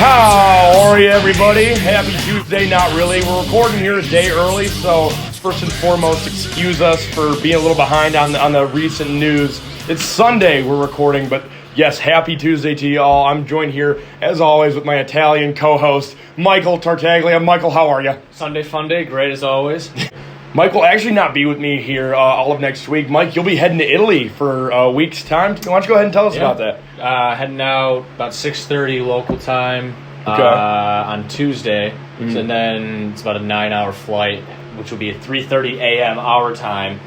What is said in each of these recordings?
How are you, everybody? Happy Tuesday, not really. We're recording here a day early, so first and foremost, excuse us for being a little behind on the recent news. It's Sunday we're recording, but yes, happy Tuesday to you all. I'm joined here, as always, with my Italian co-host, Michael Tartaglia. Michael, how are you? Sunday fun day, great as always. Mike will actually not be with me here all of next week. Mike, you'll be heading to Italy for a week's time. Why don't you go ahead and tell us about that? Heading out about 6:30 local time on Tuesday, and then it's about a 9-hour flight, which will be at 3:30 a.m. our time,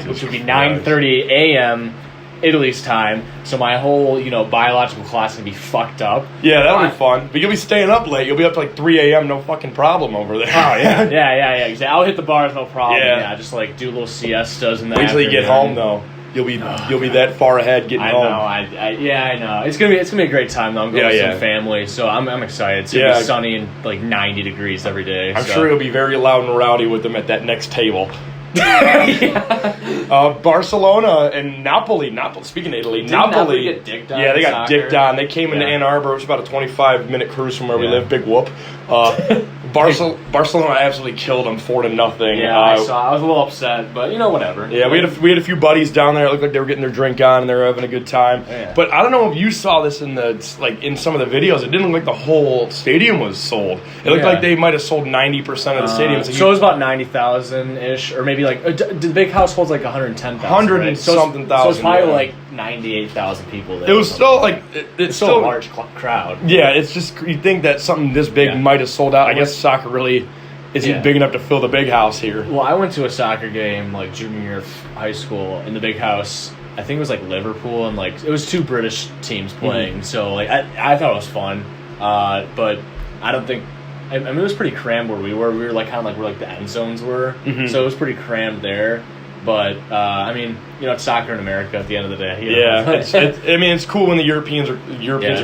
which would be 9:30 a.m. Italy's time. So my whole, biological clock's gonna be fucked up. Yeah, that'll be fun. But you'll be staying up late. You'll be up to like 3 a.m. No fucking problem over there. Oh yeah. yeah. Exactly. I'll hit the bars, no problem. Yeah, just like do little siestas and that. Wait till you get home though. You'll be that far ahead getting home. I know. It's gonna be a great time though. I'm going with some family, so I'm excited. It's gonna be sunny and like 90 degrees every day. I'm sure you'll be very loud and rowdy with them at that next table. Barcelona and Napoli. Speaking of Italy, Napoli get dicked on. Yeah, they got dicked on. They came into Ann Arbor. It's about a 25-minute cruise from where we live. Big whoop. Barcelona absolutely killed them 4-0. Yeah, I saw. I was a little upset, but whatever. Yeah, we had a few buddies down there. It looked like they were getting their drink on and they were having a good time. Yeah. But I don't know if you saw this in some of the videos. It didn't look like the whole stadium was sold. It looked like they might have sold 90% of the stadium. So it was about 90,000 ish, or maybe like the big house holds like 110,000. 100 and something thousand. So it's probably like 98,000 people there. It was still like it's still a large crowd. Yeah, it's just you think that something this big might have sold out. I guess soccer really isn't big enough to fill the big house here. Well, I went to a soccer game like junior year of high school in the big house. I think it was like Liverpool, and like it was two British teams playing. Mm-hmm. So like I thought it was fun, but I don't think. I mean, it was pretty crammed where we were. We were like kind of like where like the end zones were, so it was pretty crammed there. But I mean, it's soccer in America at the end of the day. It's cool when the Europeans are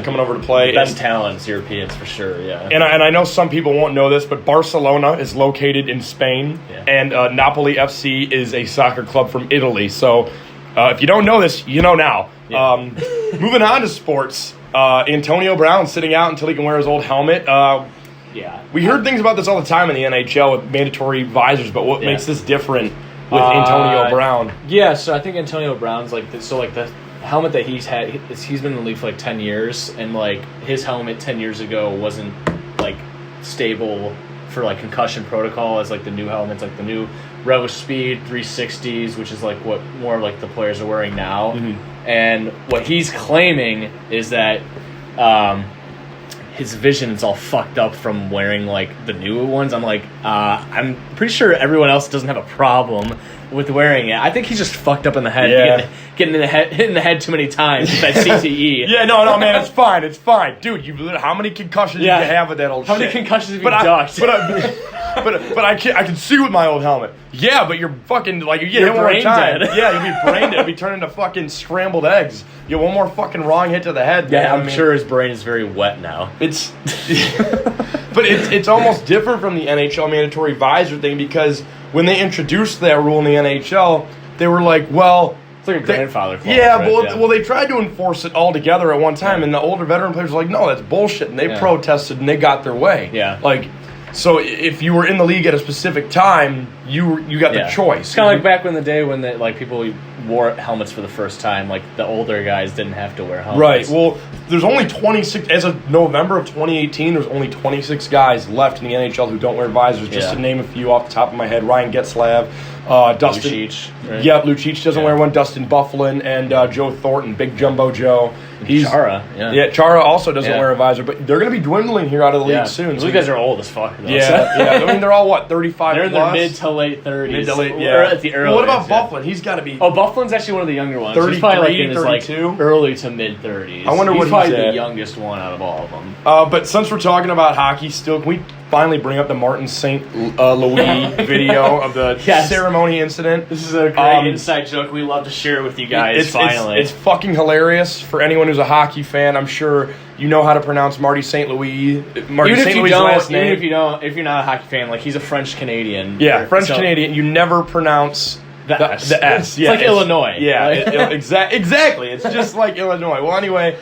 coming over to play. The best talents, Europeans for sure. Yeah, and I know some people won't know this, but Barcelona is located in Spain, and Napoli FC is a soccer club from Italy. So if you don't know this, you know now. Yeah. Moving on to sports, Antonio Brown sitting out until he can wear his old helmet. We heard things about this all the time in the NHL with mandatory visors, but what makes this different with Antonio Brown? Yeah, so I think Antonio Brown's the helmet that he's had, he's been in the league for like 10 years, and like his helmet 10 years ago wasn't like stable for like concussion protocol as like the new helmets, like the new Revo Speed 360s, which is like what more like the players are wearing now. Mm-hmm. And what he's claiming is that his vision is all fucked up from wearing like the newer ones. I'm pretty sure everyone else doesn't have a problem with wearing it. I think he's just fucked up in the head, getting hit in the head too many times with that CTE. No, man, it's fine, dude. How many concussions did you have with that old shit? How many concussions have you ducked? But I can see with my old helmet. Yeah, but you're fucking like you get hit one more time. Dead. Yeah, you'll be brain dead. You'll be turning into fucking scrambled eggs. You get one more fucking wrong hit to the head. Yeah, I'm sure his brain is very wet now. But it's almost different from the NHL mandatory visor thing, because when they introduced that rule in the NHL, they were like, well, it's like a grandfather clock. Yeah, right? Well, they tried to enforce it all together at one time, and the older veteran players were like, no, that's bullshit, and they protested and they got their way. Yeah, so if you were in the league at a specific time, you got the choice. It's kind of like back in the day when people wore helmets for the first time. Like the older guys didn't have to wear helmets. Right. Well, there's only 26 as of November of 2018. There's only 26 guys left in the NHL who don't wear visors. Just to name a few off the top of my head: Ryan Getzlav, Dustin Lucic. Right? Yeah, Lucic doesn't wear one. Dustin Bufflin and Joe Thornton, Big Jumbo Joe. Chara. Yeah, Chara also doesn't wear a visor, but they're going to be dwindling here out of the league soon. Those guys are old as fuck, though. Yeah. I mean, they're all, 35 They're in plus? their mid to late 30s. Mid to late, Or at the early. What about Bufflin? He's got to be... Oh, Buflin's actually one of the younger ones. 33, he's probably in his 32? early to mid 30s. I wonder what he's probably at. The youngest one out of all of them. But since we're talking about hockey still, can we finally bring up the Martin St. Louis video of the ceremony incident? This is a great inside joke. We love to share it with you guys, finally. It's fucking hilarious. For anyone who's a hockey fan, I'm sure you know how to pronounce Marty St. Louis. Marty St. Louis' last name. Even if you're not a hockey fan, like he's a French Canadian. Yeah, French Canadian. You never pronounce The S. The S, yeah. It's like Illinois. Yeah, Like- exactly. It's just like Illinois. Well, anyway,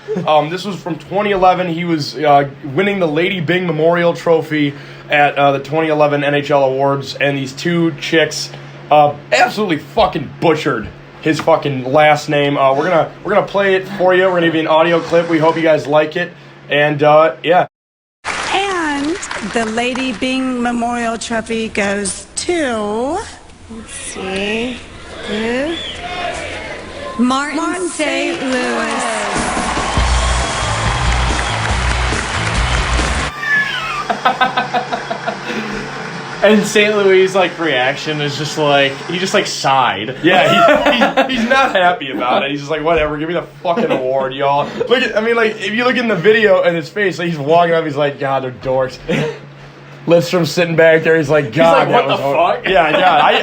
this was from 2011. He was winning the Lady Byng Memorial Trophy at the 2011 NHL Awards, and these two chicks absolutely fucking butchered his fucking last name. We're gonna play it for you. We're gonna give you an audio clip. We hope you guys like it, and yeah. And the Lady Byng Memorial Trophy goes to... Let's see. Martin St. Louis. And St. Louis' like reaction is just like he just like sighed. Yeah, he's not happy about it. He's just like, whatever, give me the fucking award, y'all. Look at, I mean, like, if you look in the video and his face, like, he's walking up, he's like, God, they're dorks. Lidstrom sitting back there, he's like, God, like, what that the was fuck? Yeah,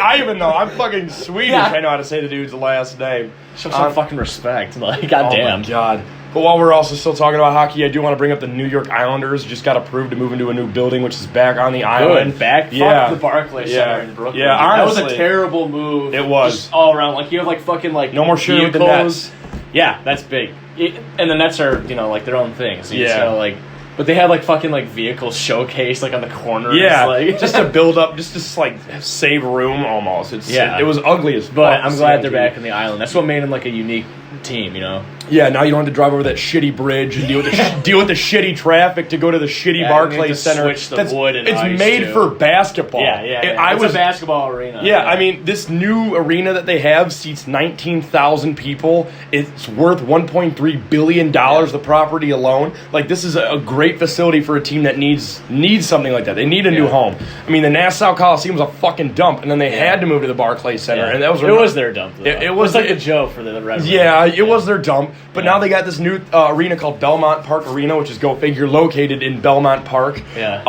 I even know. I'm fucking Swedish. Yeah. I know how to say the dude's last name. Show some fucking respect. Like, goddamn. Oh my God. But while we're also still talking about hockey, I do want to bring up the New York Islanders. Just got approved to move into a new building, which is back on the island. Good. Back. Yeah. Fuck the Barclays Center in Brooklyn. Yeah, That was honestly. a terrible move. It was. Just all around. Like, you have, like, fucking, like, No more shooting with the vehicles. Nets. Yeah, that's big. And the Nets are, you know, like, their own thing. So you just Yeah. gotta, like... But they had, like, fucking, like, vehicles showcased, like, on the corners. Yeah, Like, just to build up, just to, like, save room almost. Yeah. It was ugly as fuck. But I'm glad to they're see back in the island. That's what made them, like, a unique team, you know? Yeah, now you don't have to drive over that shitty bridge and deal with the deal with the shitty traffic to go to the shitty Yeah, you Barclays need to Center. switch the wood and it's ice, made too. for basketball. Yeah. It's a basketball arena. Yeah, I mean, this new arena that they have seats 19,000 people. It's worth $1.3 billion, the property alone. Like, this is a great facility for a team that needs something like that. They need a new home. I mean, the Nassau Coliseum was a fucking dump, and then they had to move to the Barclays Center, and that was it was their dump. Though. It was like a joke for the Red Wings. Yeah, it was their dump. But now they got this new arena called Belmont Park Arena, which is, go figure, located in Belmont Park. Yeah.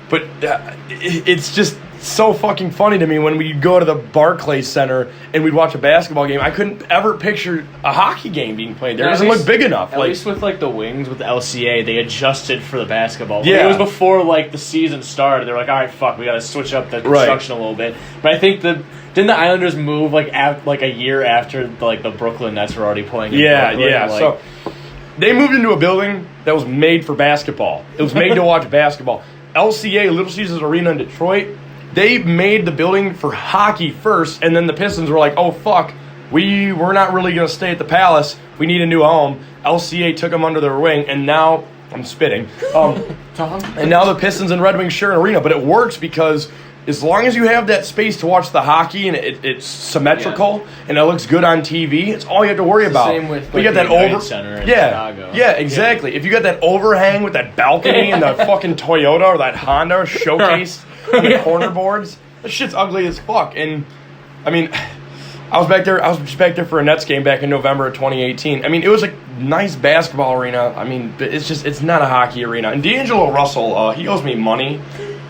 But it's just so fucking funny to me when we'd go to the Barclays Center and we'd watch a basketball game. I couldn't ever picture a hockey game being played there. It doesn't look big enough. At least with like the Wings, with the LCA, they adjusted for the basketball. Yeah. It was before like the season started. They're like, all right, fuck, we got to switch up the construction a little bit. But I think didn't the Islanders move like a year after the Brooklyn Nets were already playing? In Brooklyn? Yeah. Like, So they moved into a building that was made for basketball. It was made to watch basketball. LCA, Little Caesars Arena in Detroit, they made the building for hockey first, and then the Pistons were like, oh, fuck, we're not really going to stay at the Palace. We need a new home. LCA took them under their wing, and now, I'm spitting, and now the Pistons and Red Wings share an arena, but it works because as long as you have that space to watch the hockey and it's symmetrical and it looks good on TV, it's all you have to worry about. Same with But you like, got the that United Center in Chicago. Yeah, exactly. If you got that overhang with that balcony and the fucking Toyota or that Honda showcased on the corner boards, that shit's ugly as fuck. And I mean, I was just back there for a Nets game back in November of 2018. I mean, it was a nice basketball arena. I mean, but it's not a hockey arena. And D'Angelo Russell, he owes me money.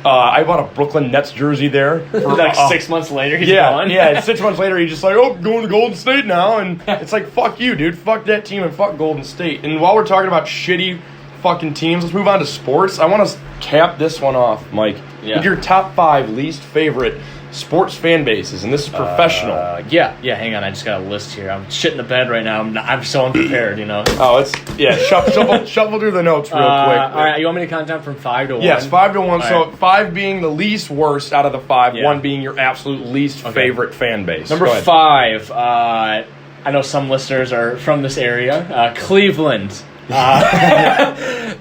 I bought a Brooklyn Nets jersey there. For, like 6 months later, he's yeah, gone. Yeah, and 6 months later, he's just like, oh, going to Golden State now. And it's like, fuck you, dude. Fuck that team and fuck Golden State. And while we're talking about shitty fucking teams, let's move on to sports. I want to cap this one off, Mike. Yeah. With your top 5 least favorite sports fan bases, and this is professional. Yeah. Hang on, I just got a list here. I'm shit in the bed right now. I'm so unprepared, you know. Shuffle through the notes real quick. All right, you want me to count down from 5 to 1? Yes, 5 to 1. All So right. 5 being the least worst out of the 5, Yeah. 1 being your absolute least favorite fan base. Number Go ahead. 5. I know some listeners are from this area. Cleveland.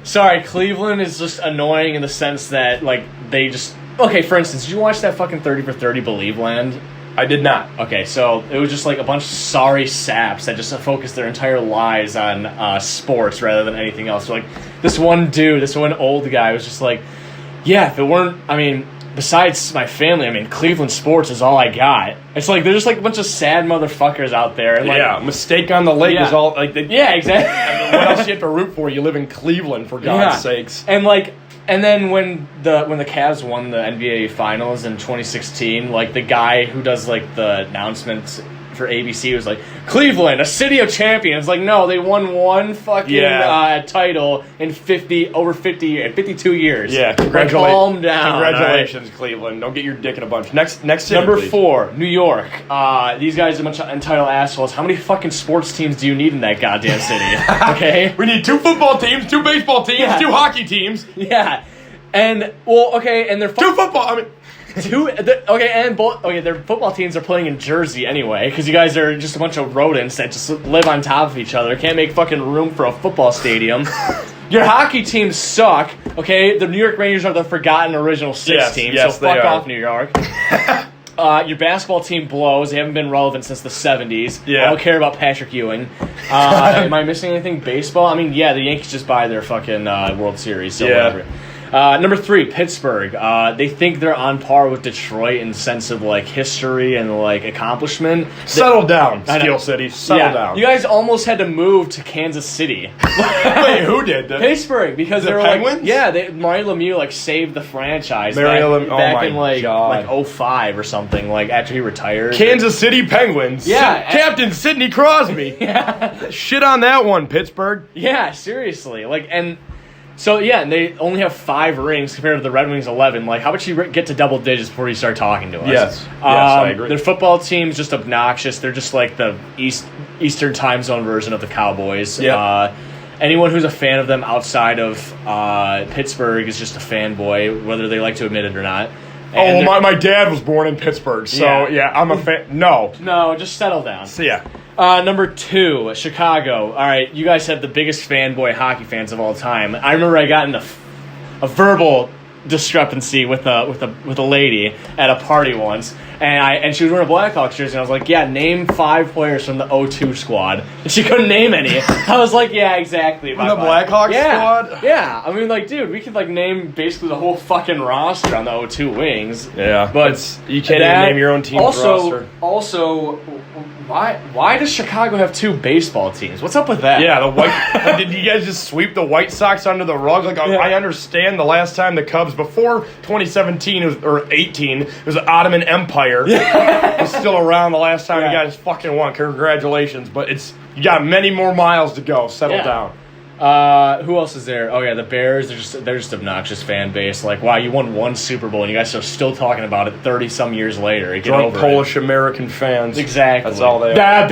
Sorry, Cleveland is just annoying in the sense that like they just. Okay, for instance, did you watch that fucking 30 for 30 Believe Land? I did not. Okay, so it was just like a bunch of sorry saps that just focused their entire lives on sports rather than anything else. So, like, this one old guy was just like, yeah, if it weren't, I mean, besides my family, I mean, Cleveland sports is all I got. It's like, they're just like a bunch of sad motherfuckers out there. And like, Yeah, mistake on the lake Yeah. is all, like, Yeah, exactly. what else do you have to root for? You live in Cleveland, for God's sakes. And like, and then when the Cavs won the NBA Finals in 2016, like the guy who does like the announcements for ABC. It was like, Cleveland, a city of champions. Like, no, they won one fucking title in 52 years. Yeah, like, calm down. Congratulations, Cleveland. Don't get your dick in a bunch. Next city, Number please. 4, New York. These guys are a bunch of entitled assholes. How many fucking sports teams do you need in that goddamn city? Okay? We need 2 football teams, 2 baseball teams, 2 hockey teams. Yeah. And, well, okay, and they're 2 football, I mean... their football teams are playing in Jersey anyway, because you guys are just a bunch of rodents that just live on top of each other. Can't make fucking room for a football stadium. Your hockey teams suck, okay? The New York Rangers are the forgotten original 6 team, so fuck off, New York. Your basketball team blows. They haven't been relevant since the 70s. Yeah. I don't care about Patrick Ewing. Am I missing anything? Baseball? I mean, yeah, the Yankees just buy their fucking World Series, so whatever. Number 3, Pittsburgh. They think they're on par with Detroit in the sense of, like, history and, like, accomplishment. Settle down, Steel City. Settle down. You guys almost had to move to Kansas City. Wait, who did that? Pittsburgh, because The they were Penguins? like, Mario Lemieux, like, saved the franchise Mario in, like, God. like 05 or something, like, after he retired. Kansas City Penguins. Yeah. Captain Sidney Crosby. Yeah. Shit on that one, Pittsburgh. Yeah, seriously. Like, and... So, yeah, and they only have 5 rings compared to the Red Wings 11. Like, how about you get to double digits before you start talking to us? Yes, I agree. Their football team's just obnoxious. They're just like the Eastern time zone version of the Cowboys. Yeah. Anyone who's a fan of them outside of Pittsburgh is just a fanboy, whether they like to admit it or not. And My dad was born in Pittsburgh, so, yeah I'm a fan. No, just settle down. So, yeah. Number 2, Chicago. All right, you guys have the biggest fanboy hockey fans of all time. I remember I got into a verbal discrepancy with a lady at a party once, and she was wearing a Blackhawks jersey, and I was like, yeah, name 5 players from the 02 squad. And she couldn't name any. I was like, yeah, exactly. From the Blackhawks squad? Yeah. I mean, like, dude, we could, like, name basically the whole fucking roster on the 02 Wings. Yeah. But you can't even name your own team's roster. Also, why does Chicago have 2 baseball teams? What's up with that? Yeah, the White. Did you guys just sweep the White Sox under the rug? Like, I understand the last time the Cubs, before 2017 or 18, it was the Ottoman Empire. It was still around the last time you guys fucking won. Congratulations, but you got many more miles to go. Settle down. Who else is there? Oh yeah, the Bears. They're just obnoxious fan base. Like, wow, you won 1 Super Bowl and you guys are still talking about it 30-some years later. Get Drunk over Polish American fans. Exactly. That's all they are. Da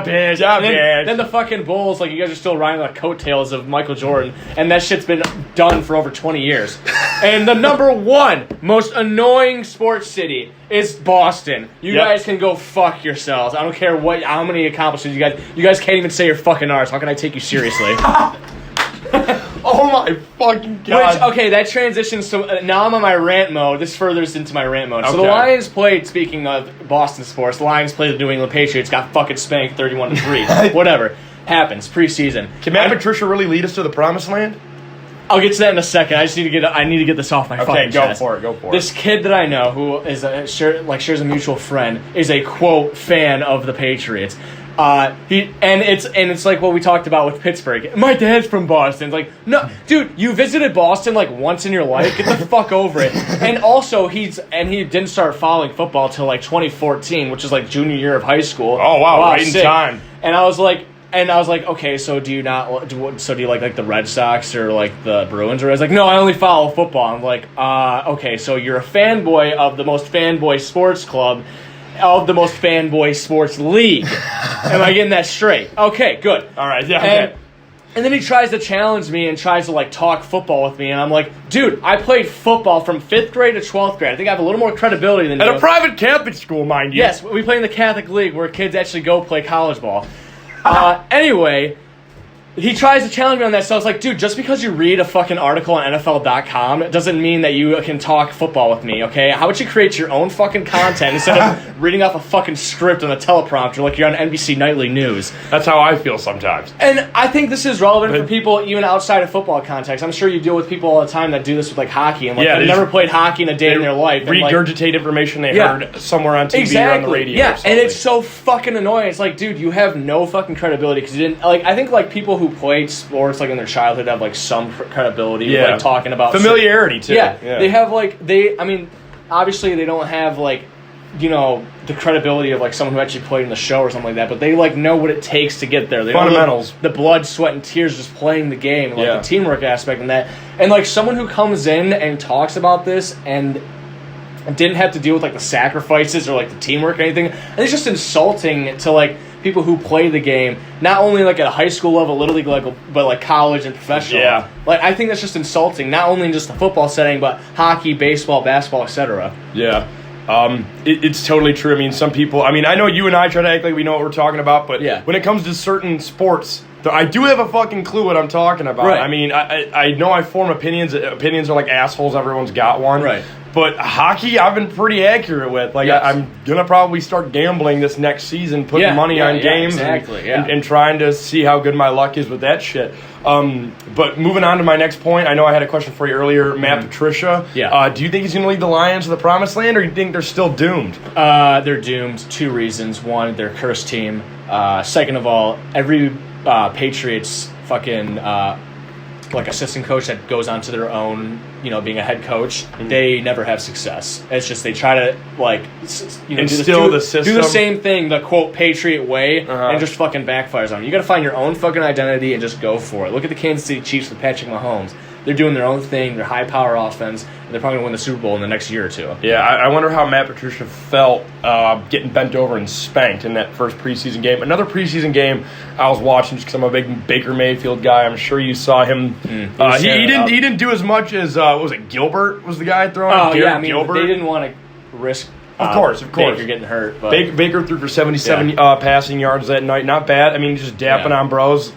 bad. And then the fucking Bulls, like, you guys are still riding the coattails of Michael Jordan, and that shit's been done for over 20 years. And the number 1 most annoying sports city is Boston. You guys can go fuck yourselves. I don't care how many accomplishments you guys can't even say your fucking R's. How can I take you seriously? Oh my fucking God. That transitions to... now I'm on my rant mode. This furthers into my rant mode. So the Okay. Lions played, speaking of Boston sports, the Lions played the New England Patriots, got fucking spanked 31-3. Whatever. Happens. Preseason. Can Matt Patricia really lead us to the promised land? I'll get to that in a second. I need to get this off my fucking chest. Go for it. This kid that I know who is shares a mutual friend is a quote fan of the Patriots. It's like what we talked about with Pittsburgh. My dad's from Boston. It's like, no, dude, you visited Boston like once in your life. Get the fuck over it. And also, he didn't start following football till like 2014, which is like junior year of high school. Oh wow, right in time. And I was like, okay, so do you like the Red Sox or like the Bruins? Or I was like, no, I only follow football. I'm like, okay, so you're a fanboy of the most fanboy sports club of the most fanboy sports league. Am I getting that straight? Okay, good. All right, yeah, okay. And then he tries to challenge me and tries to like talk football with me, and I'm like, dude, I played football from 5th grade to 12th grade. I think I have a little more credibility than you. At a private Catholic school, mind you. Yes, we play in the Catholic League where kids actually go play college ball. Anyway, he tries to challenge me on that, so I was like, dude, just because you read a fucking article on NFL.com doesn't mean that you can talk football with me, okay? How about you create your own fucking content instead of reading off a fucking script on a teleprompter like you're on NBC Nightly News? That's how I feel sometimes. And I think this is relevant for people even outside of football context. I'm sure you deal with people all the time that do this with like hockey and like they've never played hockey in a day in their life. Regurgitate information they heard somewhere on TV or on the radio. Yeah, and it's so fucking annoying. It's like, dude, you have no fucking credibility because you didn't like. I think like people who played sports like in their childhood have like some credibility, like talking about familiarity too. Yeah, they have like I mean, obviously they don't have like the credibility of like someone who actually played in the show or something like that, but they like know what it takes to get there. They Fundamentals. know the blood, sweat, and tears just playing the game, and like Yeah. the teamwork aspect and that. And like someone who comes in and talks about this and didn't have to deal with like the sacrifices or like the teamwork or anything. And it's just insulting to like people who play the game, not only like at a high school level, little league level, but like college and professional. Yeah. Like I think that's just insulting, not only in just the football setting, but hockey, baseball, basketball, etc. Yeah. It's totally true. I mean, some people, I know you and I try to act like we know what we're talking about, but Yeah. when it comes to certain sports, I do have a fucking clue what I'm talking about. Right. I mean, I know I form opinions. Opinions are like assholes. Everyone's got one. Right. But hockey, I've been pretty accurate with. Like, Yes. I'm going to probably start gambling this next season, putting money on games exactly, and trying to see how good my luck is with that shit. But moving on to my next point, I know I had a question for you earlier, Matt Patricia. Yeah. Do you think he's going to lead the Lions to the promised land, or do you think they're still doomed? They're doomed. 2 reasons. One, they're a cursed team. Second of all, every Patriots fucking like assistant coach that goes on to their own, being a head coach, they never have success. It's just they try to like, Instill the system. do the same thing, the quote Patriot way, Uh-huh. and just fucking backfires on you. You got to find your own fucking identity and just go for it. Look at the Kansas City Chiefs with Patrick Mahomes. They're doing their own thing. They're high power offense, and they're probably going to win the Super Bowl in the next year or two. Yeah, I wonder how Matt Patricia felt getting bent over and spanked in that first preseason game. Another preseason game I was watching just because I'm a big Baker Mayfield guy. I'm sure you saw him. He didn't do as much as what was it, Gilbert was the guy throwing? Oh Garrett yeah, I mean Gilbert. they didn't want to risk. Of course. Baker getting hurt. But Baker threw for 77 passing yards that night. Not bad. I mean, just dapping on bros.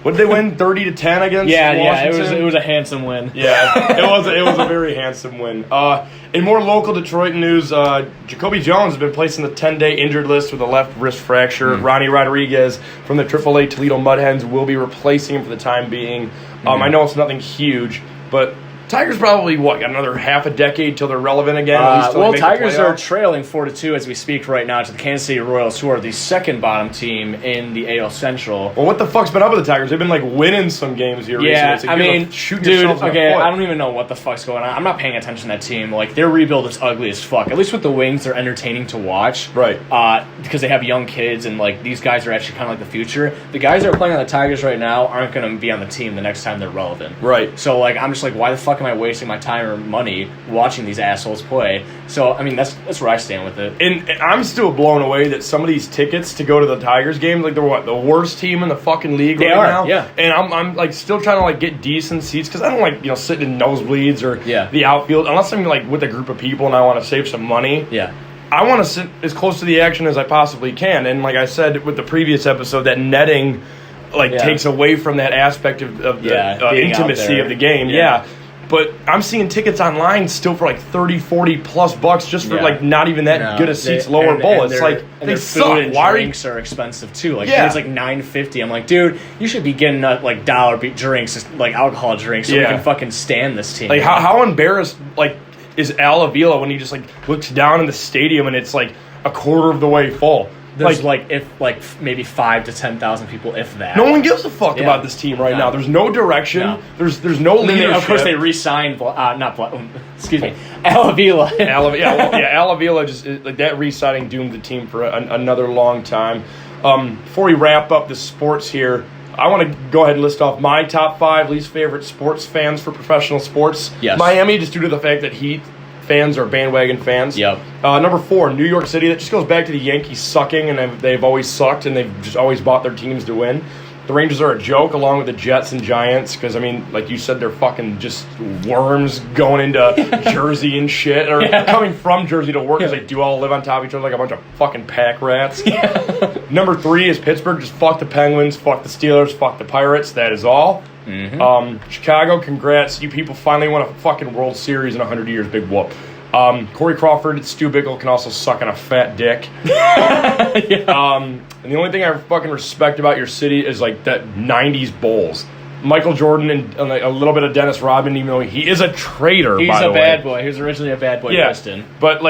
What did they win? 30-10 against Washington? It was a handsome win. Yeah, it was a very handsome win. In more local Detroit news, Jacoby Jones has been placed on the 10-day injured list with a left wrist fracture. Ronnie Rodriguez from the AAA Toledo Mudhens will be replacing him for the time being. I know it's nothing huge, but Tigers probably, got another half a decade till they're relevant again? At least till they make the Tigers are playoffs? trailing 4-2 as we speak right now to the Kansas City Royals, who are the second bottom team in the AL Central. Well, what the fuck's been up with the Tigers? They've been, winning some games here Yeah, recently. Shoot dude, yourselves in the okay, foot. I don't even know what the fuck's going on. I'm not paying attention to that team. Like, their rebuild is ugly as fuck. At least with the Wings, they're entertaining to watch. Right. Because they have young kids, and, these guys are actually kind of like the future. The guys that are playing on the Tigers right now aren't going to be on the team the next time they're relevant. Right. So, I'm just like, why the fuck am I wasting my time or money watching these assholes play? So, I mean, that's where I stand with it. And I'm still blown away that some of these tickets to go to the Tigers games, they're the worst team in the fucking league They right are, now. yeah. And I'm still trying to get decent seats because I don't like sitting in nosebleeds or Yeah. the outfield unless I'm with a group of people and I want to save some money. Yeah. I want to sit as close to the action as I possibly can. And like I said with the previous episode, that netting takes away from that aspect of the being out intimacy there. of the game. Yeah. But I'm seeing tickets online still for $30, $40+ bucks just for not even that good of seats, lower bowl. It's and they their suck. food and Why are you? drinks are expensive too. Yeah. It's $9.50. I'm like, dude, you should be getting dollar drinks, alcohol drinks, so we can fucking stand this team. How embarrassed is Al Avila when he just looks down in the stadium and it's a quarter of the way full. There's maybe 5,000 to 10,000 people, if that. No one gives a fuck about this team right now. There's no direction. No. There's no leadership. Of course, they re-signed. Excuse me, Al Avila. Al Avila just that re-signing doomed the team for another long time. Before we wrap up the sports here, I want to go ahead and list off my top 5 least favorite sports fans for professional sports. Yes. Miami, just due to the fact that Heat fans are bandwagon fans. Yep. Number 4, New York City. That just goes back to the Yankees sucking, and they've always sucked, and they've just always bought their teams to win. The Rangers are a joke, along with the Jets and Giants, because, like you said, they're fucking just worms going into Jersey and shit, or coming from Jersey to work, because they do all live on top of each other like a bunch of fucking pack rats. Number 3 is Pittsburgh. Just fuck the Penguins, fuck the Steelers, fuck the Pirates. That is all. Chicago, congrats. You people finally won a fucking World Series in 100 years. Big whoop. Corey Crawford and Stu Bickle can also suck on a fat dick. And the only thing I fucking respect about your city is that 90s Bulls. Michael Jordan and a little bit of Dennis Rodman, even though he is a traitor, He's by the a way. bad boy. He was originally a bad boy Piston. But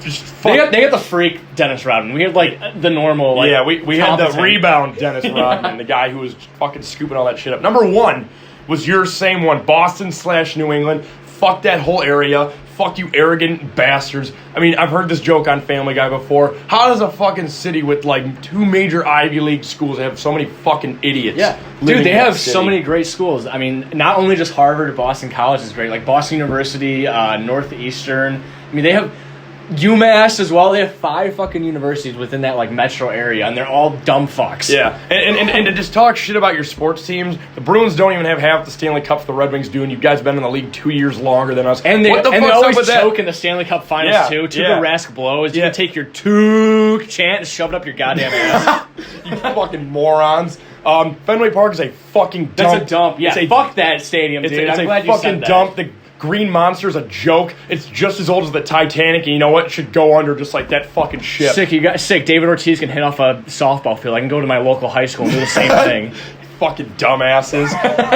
just fuck. They got the freak Dennis Rodman. We had the normal we had the competent. rebound Dennis Rodman, the guy who was fucking scooping all that shit up. Number 1 was your same one, Boston / New England. Fuck that whole area. Fuck you, arrogant bastards. I mean, I've heard this joke on Family Guy before. How does a fucking city with like 2 major Ivy League schools have so many fucking idiots? Yeah, living dude, they in that have so city? many great schools. I mean, not only just Harvard, Boston College is great. Like Boston University, Northeastern. I mean, they have UMass as well. They have 5 fucking universities within that like metro area, and they're all dumb fucks. Yeah, and to just talk shit about your sports teams, the Bruins don't even have half the Stanley Cups the Red Wings do, and you guys been in the league 2 years longer than us. And they, what the and they fuck's up always with that? choke in the Stanley Cup Finals Yeah, too. Tuukka yeah. Rask blows. You Yeah. can take your Took chant and shove it up your goddamn ass. You fucking morons. Fenway Park is a fucking dump. That's a dump. Yeah, It's a, fuck that stadium, it's dude. a, it's I'm a glad you fucking said that. dump. The Green Monster is a joke. It's just as old as the Titanic, and you know what? It should go under just like that fucking ship. Sick, you got sick. David Ortiz can hit off a softball field. I can go to my local high school and do the same thing. Fucking dumbasses.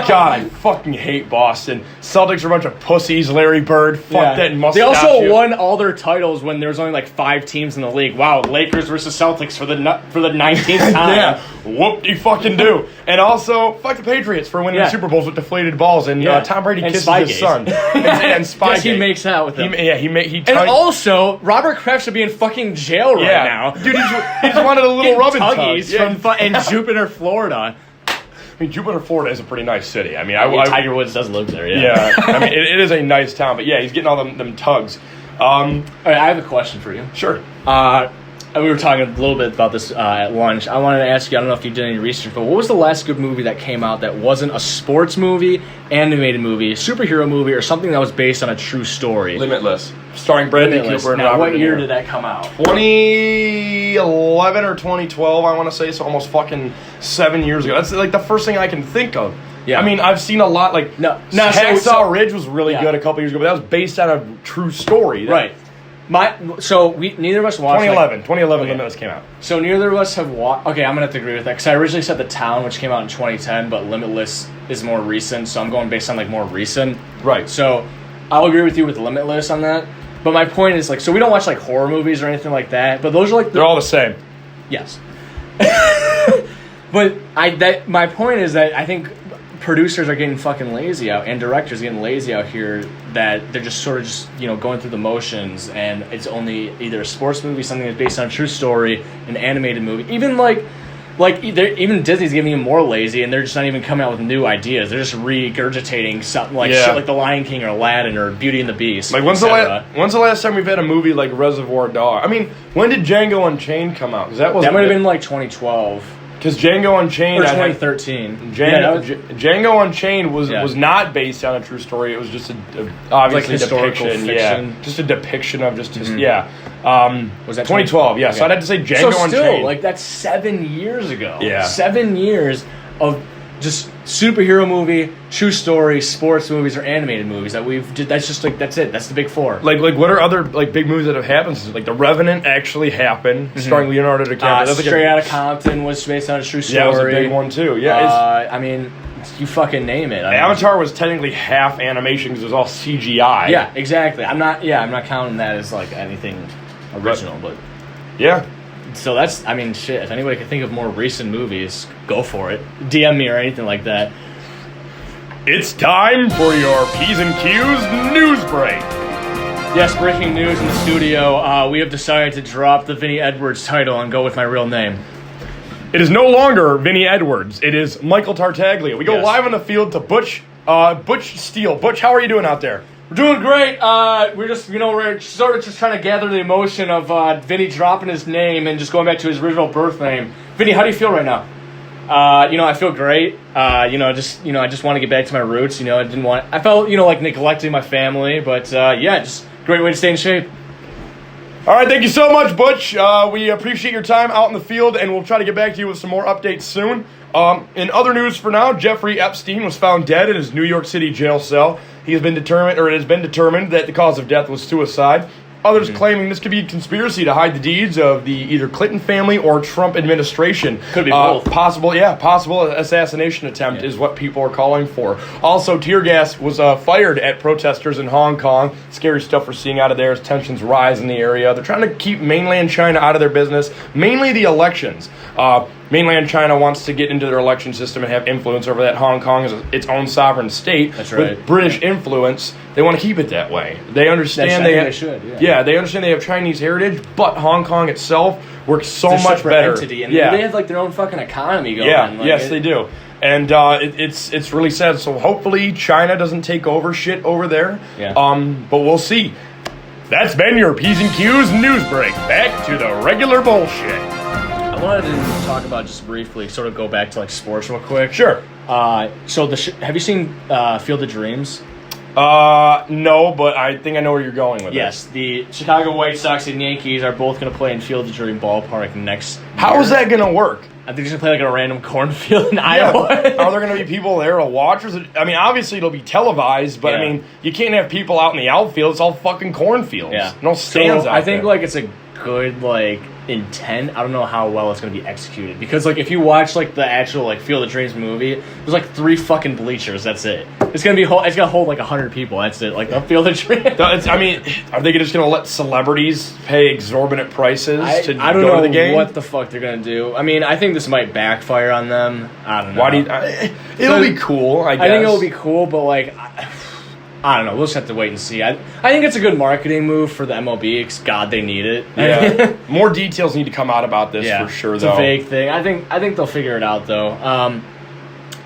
God, I fucking hate Boston. Celtics are a bunch of pussies. Larry Bird. Fuck that mustache. They also won all their titles when there was only like 5 teams in the league. Wow, Lakers versus Celtics for the 19th time. Yeah, whoop-de-fucking-do. And also, fuck the Patriots for winning Yeah. Super Bowls with deflated balls. And Yeah. Tom Brady And kisses Spygate. his son. and Spygate. Yes, he makes out with them. He And also, Robert Kraft should be in fucking jail right now. Dude, he just wanted a little Getting rubbing tuggies tug. from in Jupiter, Florida. I mean, Jupiter, Florida is a pretty nice city. I mean, Tiger Woods does live there. Yeah, I mean, it is a nice town. But yeah, he's getting all them tugs. All right, I have a question for you. Sure. We were talking a little bit about this at lunch. I wanted to ask you, I don't know if you did any research, but what was the last good movie that came out that wasn't a sports movie, animated movie, superhero movie, or something that was based on a true story? Limitless. Starring Bradley Limitless. Cooper and Now, Robert what De year Niro. did that come out? 2011 or 2012, I want to say, so almost fucking 7 years ago. That's like the first thing I can think of. Yeah. I mean, I've seen a lot, like, Hacksaw Ridge was really Yeah. good a couple years ago, but that was based on a true story. Right. Neither of us watched. 2011 Okay. Limitless came out. So neither of us have watched. Okay, I'm gonna have to agree with that because I originally said The Town, which came out in 2010, but Limitless is more recent, so I'm going based on like more recent. Right. So I'll agree with you with Limitless on that. But my point is like, so we don't watch like horror movies or anything like that, but those are like They're all the same. yes. But my point is that I think producers are getting fucking lazy out, and directors getting lazy out here, that they're just sort of just, going through the motions, and it's only either a sports movie, something that's based on a true story, an animated movie, even even Disney's getting even more lazy, and they're just not even coming out with new ideas. They're just regurgitating something like shit like The Lion King or Aladdin or Beauty and the Beast. Like when's the last time we've had a movie like Reservoir Dogs? I mean, when did Django Unchained come out? Because that That might have been like 2012 because Django Unchained or 2013. Django Unchained was Yeah. was not based on a true story. It was just obviously Like historical depiction. fiction. Yeah, just a depiction of just Mm-hmm. yeah. Was that 2012? Yeah, Okay. so I'd have to say Django So still, Unchained. like that's 7 years ago. Yeah. 7 years of just superhero movie, true story, sports movies, or animated movies that that's just like that's it. That's the big four. Like what are other like big movies that have happened since like The Revenant actually happened, starring Leonardo DiCaprio. That's like Straight Outta Compton was based on a true story. Yeah, it was a big one too. Yeah, I mean, you fucking name it. Avatar was technically half animation because it was all CGI. Yeah, exactly. I'm not counting that as like anything original, but Yeah. so that's, I mean, shit. If anybody can think of more recent movies, go for it. DM me or anything like that. It's time for your P's and Q's news break. Yes, breaking news in the studio. We have decided to drop the Vinnie Edwards title and go with my real name. It is no longer Vinnie Edwards. It is Michael Tartaglia. We go Yes. live on the field to Butch Steele. Butch, how are you doing out there? We're doing great. We're just, we're sort of just trying to gather the emotion of Vinny dropping his name and just going back to his original birth name. Vinny, how do you feel right now? I feel great. I just want to get back to my roots. I felt, like neglecting my family, but just great way to stay in shape. All right, thank you so much, Butch. We appreciate your time out in the field, and we'll try to get back to you with some more updates soon. In other news for now, Jeffrey Epstein was found dead in his New York City jail cell. It has been determined that the cause of death was suicide. Others claiming this could be a conspiracy to hide the deeds of the either Clinton family or Trump administration. Could be both. Possible assassination attempt is what people are calling for. Also, tear gas was fired at protesters in Hong Kong. Scary stuff we're seeing out of there as tensions rise in the area. They're trying to keep mainland China out of their business, mainly the elections. mainland China wants to get into their election system and have influence over that. Hong Kong is its own sovereign state That's right. with British influence. They want to keep it that way. They understand they should. Yeah. they understand they have Chinese heritage, but Hong Kong itself works so It's a much separate better. entity, and yeah. they have like their own fucking economy going. Yeah, Like, yes, they do. And it's really sad. So hopefully China doesn't take over shit over there. Yeah. But we'll see. That's been your P's and Q's news break. Back to the regular bullshit. I wanted to talk about just briefly, sort of go back to like sports real quick. Sure. So have you seen Field of Dreams? No, but I think I know where you're going with Yes, the Chicago White Sox and Yankees are both going to play in Field of Dream Ballpark next year. How is that going to work? I think they're going to play like a random cornfield in Yeah, Iowa. are there going to be people there to watch? Or is it, I mean, obviously it'll be televised, but I Yeah. mean, you can't have people out in the outfield. It's all fucking cornfields. Yeah. No stands So out I think there. like it's a good like intent. I don't know how well it's going to be executed because like if you watch like the actual like Field of Dreams movie, there's like 3 fucking bleachers. That's it. It's gonna be it's gonna hold like 100 people. That's it. Like a Field of Dreams. I mean, are they just going to let celebrities pay exorbitant prices to I don't go know to the game? what the fuck they're gonna do. I mean, I think this might backfire on them. I don't know. Why do you, it'll be cool, I guess. I think it'll be cool, but like, I don't know. We'll just have to wait and see. I think it's a good marketing move for the MLB. Because God, they need it. Yeah. More details need to come out about this Yeah, for sure, it's though. a vague thing. I think they'll figure it out though.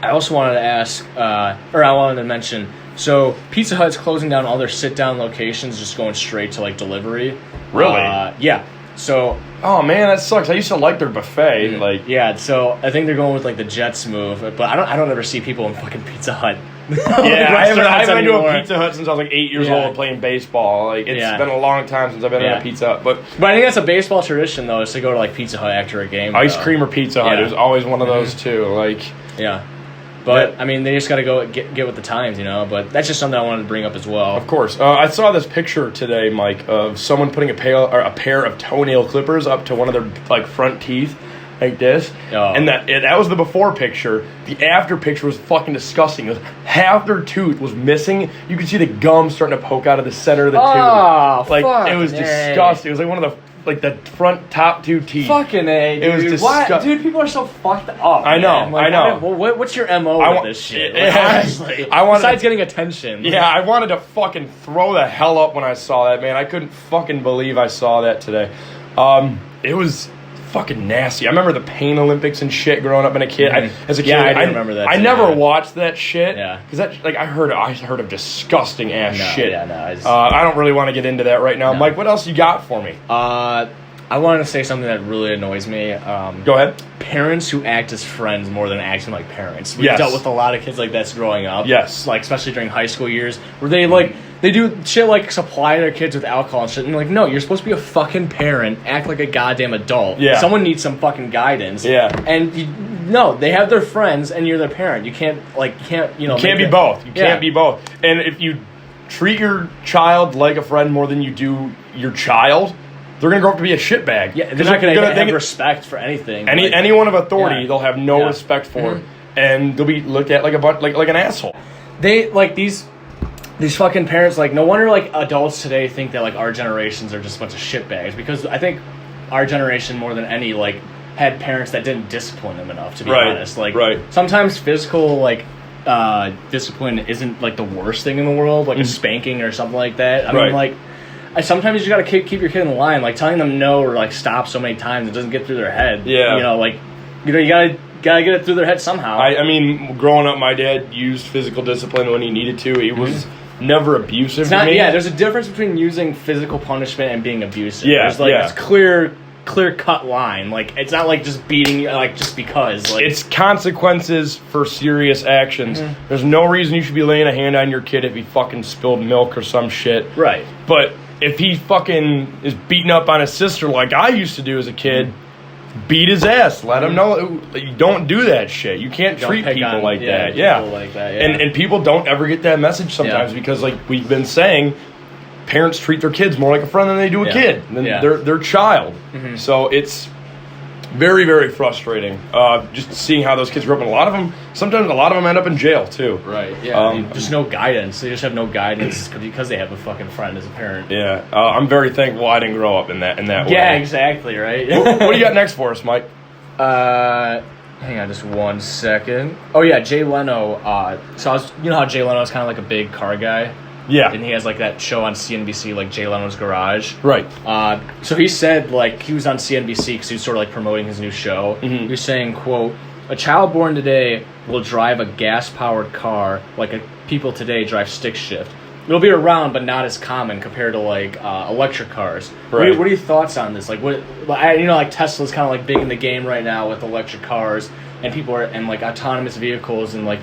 I also wanted to ask, or I wanted to mention. So Pizza Hut's closing down all their sit-down locations, just going straight to like delivery. Really? Yeah. So Oh man, that sucks. I used to like their buffet. Like, yeah, so I think they're going with like the Jets move, but I don't ever see people in fucking Pizza Hut. yeah, I haven't been to a anymore. Pizza Hut since I was like 8 years Yeah. old playing baseball. Like, it's Yeah. been a long time since I've been Yeah. at a Pizza Hut. But But I think that's a baseball tradition though, is to go to like Pizza Hut after a game. ice though. cream or Pizza Hut, Yeah. it was always one of those too. Like, Yeah. But Yeah. I mean, they just got to go get with the times, you know. But that's just something I wanted to bring up as well. of course. I saw this picture today, Mike, of someone putting a pair of toenail clippers up to one of their like front teeth, like this. Oh. And that was the before picture. The after picture was fucking disgusting. It was half their tooth was missing. You could see the gum starting to poke out of the center of the Oh, tooth. Like, it was fucking A. disgusting. It was like one of the front top 2 teeth. Fucking A, dude. It was Why- disgust- dude, people are so fucked up. I know, man. Like, I know. What's your MO I with wa- this shit? Yeah. Like, honestly, I wanted- besides getting attention. Yeah, I wanted to fucking throw the hell up when I saw that, man. I couldn't fucking believe I saw that today. It was fucking nasty. I remember the Pain Olympics and shit growing up as a kid. As a kid, Yeah, I do remember that I too, never yeah. watched that shit. Yeah. Because that, like, I heard of disgusting ass No, shit. yeah, no, I just- I don't really want to get into that right now. No. Mike, what else you got for me? I wanted to say something that really annoys me. Go ahead. Parents who act as friends more than acting like parents. We've Yes. dealt with a lot of kids like this growing up. Yes. Like, especially during high school years, where they do shit like supply their kids with alcohol and shit. And like, no, you're supposed to be a fucking parent. Act like a goddamn adult. Yeah. Someone needs some fucking guidance. Yeah. And no, they have their friends and you're their parent. You can't, you know. You can't be make both. You Yeah. can't be both. And if you treat your child like a friend more than you do your child, they're gonna grow up to be a shitbag. Yeah, they're not going to have they- respect for anything. anyone of authority, Yeah. they'll have no Yeah. respect for, Mhm. and they'll be looked at like like an asshole. They like these fucking parents. Like, no wonder like adults today think that like our generations are just a bunch of shitbags, because I think our generation more than any like had parents that didn't discipline them enough, to be Right, honest. Like, right. sometimes physical like discipline isn't like the worst thing in the world, like a spanking or something like that. I Right. mean, like, sometimes you got to keep your kid in line, like telling them no or like stop so many times it doesn't get through their head. Yeah. You know, like, you know, you gotta get it through their head somehow. I mean, growing up, my dad used physical discipline when he needed to. He was never abusive. It's to not. me. Yeah, there's a difference between using physical punishment and being abusive. Yeah, there's like yeah. this clear cut line. Like, it's not like just beating you, like just because. Like, It's consequences for serious actions. There's no reason you should be laying a hand on your kid if he fucking spilled milk or some shit. right. But if he fucking is beating up on his sister like I used to do as a kid, beat his ass. Let him know you don't do that shit. You can't Don't treat pick people on- like yeah, that. Yeah. people like that, yeah. And people don't ever get that message sometimes Yeah. because, like we've been saying, parents treat their kids more like a friend than they do a Yeah. kid, than Yeah. their child. So it's very, very frustrating. Just seeing how those kids grow up, and a lot of them end up in jail too. Right. Yeah. I mean, just no guidance. They just have no guidance because they have a fucking friend as a parent. Yeah, I'm very thankful I didn't grow up in that way. Yeah. Exactly. Right. What do you got next for us, Mike? Hang on just 1 second. Oh yeah, Jay Leno. So you know how Jay Leno is kind of like a big car guy? Yeah. And he has like that show on CNBC, like Jay Leno's Garage. Right. So he said, like, he was on CNBC because he was sort of like promoting his new show. Mm-hmm. He was saying, quote, "A child born today will drive a gas-powered car like people today drive stick shift. It'll be around, but not as common compared to like electric cars." Right. What are your thoughts on this? Like, like Tesla's kind of like big in the game right now with electric cars, and people are and like autonomous vehicles, and like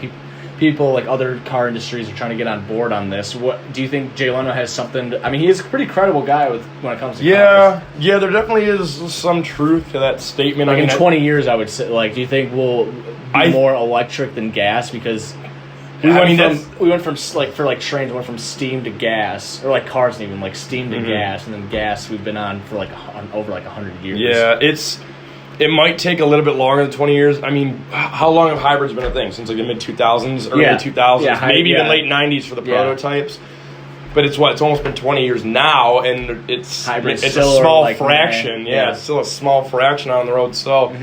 people like other car industries are trying to get on board on this. What do you think Jay Leno has something? I mean, he is a pretty credible guy when it comes to cars. Yeah, there definitely is some truth to that statement. Like I mean, in 20 years, I would say. Like, do you think we'll be more electric than gas? Because we went from like for like trains, went from steam to gas, or like cars, even like steam to gas, and then gas we've been on for like over like 100 years. Yeah, it might take a little bit longer than 20 years. I mean, how long have hybrids been a thing? Since like the mid 2000s, early 2000s, maybe even late 90s for the prototypes. But it's almost been 20 years now, and it's a small like fraction. Yeah, it's still a small fraction on the road. So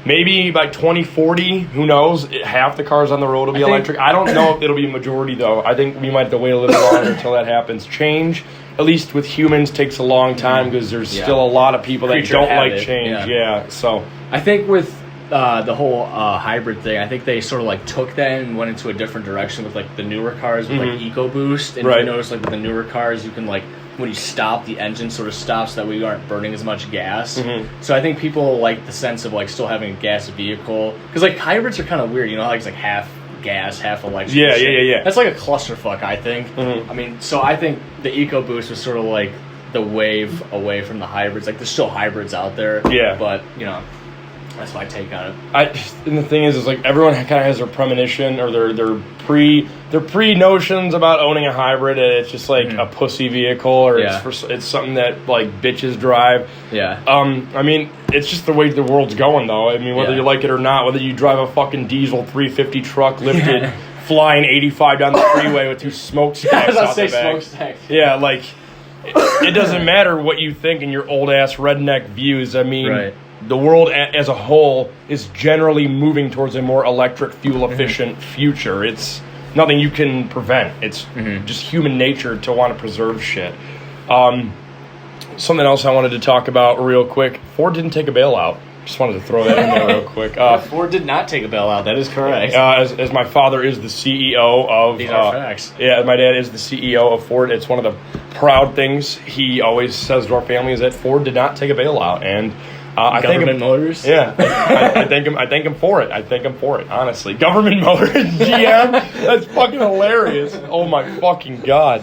maybe by 2040, who knows? Half the cars on the road will be electric. I don't know if it'll be a majority though. I think we might have to wait a little longer until that happens. Change, at least with humans, takes a long time because there's still a lot of people that don't like change. So I think with the whole hybrid thing, I think they sort of like took that and went into a different direction with like the newer cars with like EcoBoost. And you notice like with the newer cars, you can like when you stop, the engine sort of stops so that we aren't burning as much gas. So I think people like the sense of like still having a gas vehicle because like hybrids are kind of weird. You know, like it's like half gas, half electric. Yeah. That's like a clusterfuck, I think. I mean, so I think the EcoBoost was sort of like the wave away from the hybrids. Like there's still hybrids out there. Yeah. But you know, that's my take on it. And the thing is like everyone kind of has their premonition or their pre notions about owning a hybrid, and it's just like a pussy vehicle, or it's something that like bitches drive. Yeah. I mean, it's just the way the world's going, though. I mean, whether you like it or not, whether you drive a fucking diesel 350 truck lifted, flying 85 down the freeway with two smokestacks out the back. Smokestacks. Yeah, like it doesn't matter what you think in your old ass redneck views. I mean. The world as a whole is generally moving towards a more electric, fuel-efficient future. It's nothing you can prevent. It's just human nature to want to preserve shit. Something else I wanted to talk about real quick. Ford didn't take a bailout. Just wanted to throw that in there real quick. Ford did not take a bailout. That is correct. As my father is the CEO of... These are facts. Yeah, my dad is the CEO of Ford. It's one of the proud things he always says to our family is that Ford did not take a bailout. And... Government Motors? Yeah. I thank him for it. I thank him for it, honestly. Government Motors, GM? That's fucking hilarious. Oh my fucking God.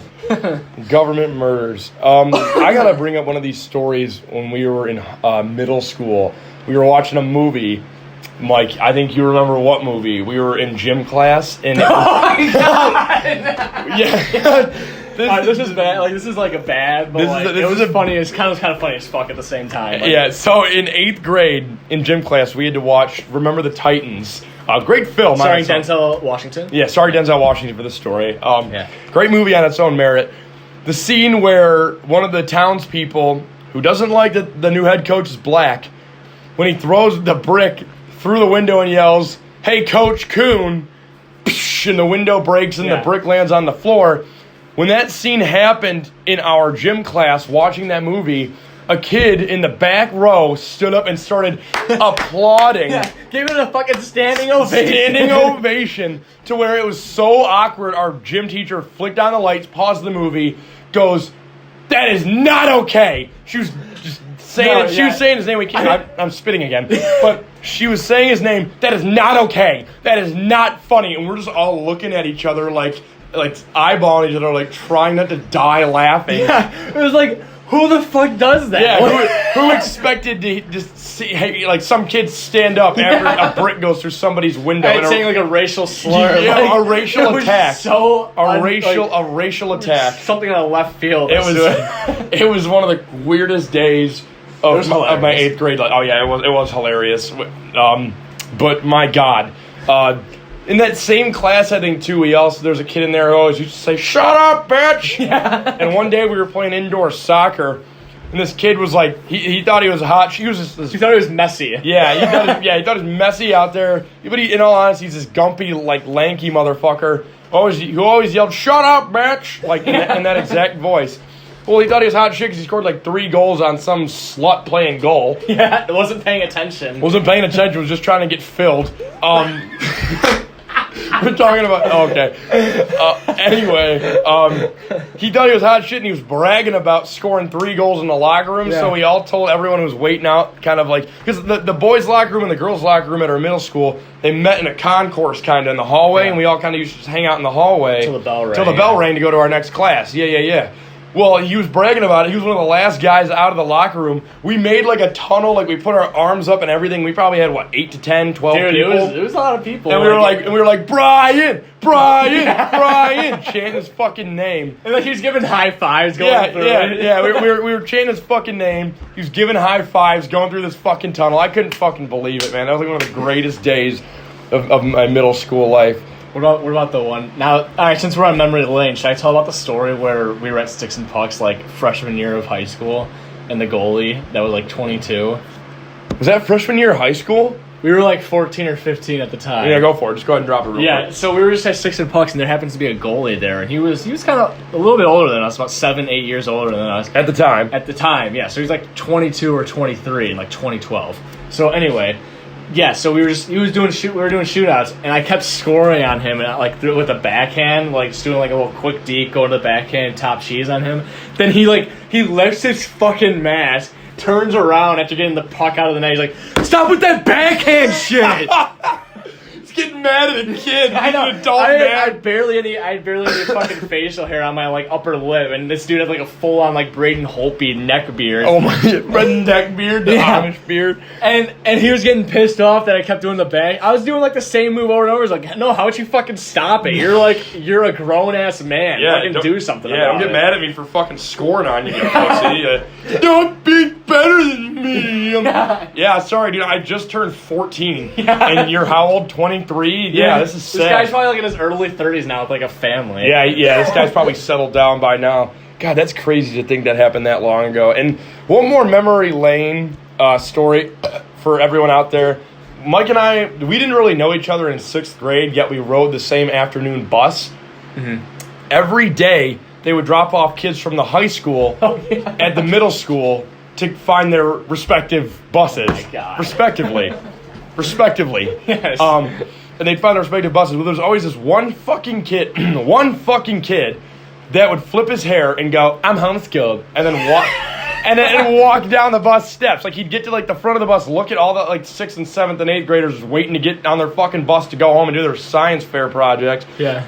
Government murders. I gotta bring up one of these stories when we were in middle school. We were watching a movie. Mike, I think you remember what movie. We were in gym class and oh my God! Yeah. This is bad. Like this is like a bad, but it was funny. It's kind of funny as fuck at the same time. Like, yeah. So in 8th grade in gym class, we had to watch Remember the Titans. Great film. Starring Denzel Washington. Yeah, sorry Denzel Washington for the story. Great movie on its own merit. The scene where one of the townspeople who doesn't like that the new head coach is black, when he throws the brick through the window and yells, "Hey, Coach Kuhn," and the window breaks and the brick lands on the floor. When that scene happened in our gym class watching that movie, a kid in the back row stood up and started applauding. Yeah, gave it a fucking standing ovation. Standing ovation to where it was so awkward. Our gym teacher flicked on the lights, paused the movie, goes, "That is not okay." She was just saying she was saying his name. I'm spitting again. But she was saying his name. "That is not okay. That is not funny." And we're just all looking at each other like eyeballing each other, like trying not to die laughing. Yeah, it was like, who the fuck does that? Yeah, who expected to just see, like some kids stand up after a brick goes through somebody's window and saying like a racial slur, a racial attack, a racial attack, something on the left field. It was one of the weirdest days of my 8th grade. Like, oh yeah, it was hilarious. But my God. In that same class, I think, too, there's a kid in there who always used to say, "Shut up, bitch!" Yeah. And one day we were playing indoor soccer. and this kid was like, he thought he was hot. She was just this. You thought it was messy. Yeah, he thought he was messy out there. But in all honesty, he's this gumpy, like lanky motherfucker. Who always yelled, "Shut up, bitch!" Like in that exact voice. Well, he thought he was hot shit because he scored like 3 goals on some slut playing goal. Yeah, wasn't paying attention. Wasn't paying attention. Was just trying to get filled. We're talking about anyway. He thought he was hot shit and he was bragging about scoring 3 goals in the locker room. Yeah. So we all told everyone who was waiting out, kind of like, because the boys' locker room and the girls' locker room at our middle school, they met in a concourse kind of in the hallway, Yeah. and we all kind of used to just hang out in the hallway Till the bell rang. Till the bell rang to go to our next class. Yeah. Well, he was bragging about it. He was one of the last guys out of the locker room. We made like a tunnel, like we put our arms up and everything. We probably had 8 to 10, 12 Dude, people. it was a lot of people. And we were like, Brian, chanting his fucking name. And like he was giving high fives going through. Yeah. We were chanting his fucking name. He was giving high fives going through this fucking tunnel. I couldn't fucking believe it, man. That was like one of the greatest days of my middle school life. What about the one now? All right, since we're on memory lane, should I tell about the story where we were at Sticks and Pucks like freshman year of high school, and the goalie that was like 22? Was that freshman year of high school? We were like 14 or 15 at the time. Yeah, go for it. Just go ahead and drop it real Yeah, quick. so we were just at Sticks and Pucks, and there happens to be a goalie there, and he was kind of a little bit older than us, about 7-8 years older than us. At the time. At the time, yeah. So he's like 22 or 23 in like 2012. So anyway, yeah. So we were doing shootouts, and I kept scoring on him, and like threw it with a backhand, like just doing like a little quick deke, going to the backhand, top cheese on him. Then he lifts his fucking mask, turns around after getting the puck out of the net. He's like, "Stop with that backhand shit!" He's getting mad at a kid. I know. He's an adult I man. had barely any fucking facial hair on my like upper lip, and this dude had like a full on like Braden Holtby neck beard. Oh my, redneck beard, the Yeah. Amish beard. And he was getting pissed off that I kept doing the back. I was doing like the same move over and over. He's like, "No, how would you fucking stop it? You're a grown ass man. Fucking do something Yeah, about don't get it." mad at me for fucking scoring on you, you pussy. Don't be better than me. Yeah, sorry, dude. I just turned 14, and you're how old? 23. Yeah, this is sad. This guy's probably like in his early 30s now with like a family. Yeah, this guy's probably settled down by now. God, that's crazy to think that happened that long ago. And one more memory lane story for everyone out there. Mike and I, we didn't really know each other in 6th grade, yet we rode the same afternoon bus. Mm-hmm. Every day, they would drop off kids from the high school at the middle school to find their respective buses. Oh my God. Respectively. Yes. And they'd find their respective buses. Well, there's always this one fucking kid that would flip his hair and go, "I'm homeschooled," and then walk and walk down the bus steps. Like he'd get to like the front of the bus, look at all the like 6th and 7th and 8th graders waiting to get on their fucking bus to go home and do their science fair project. Yeah.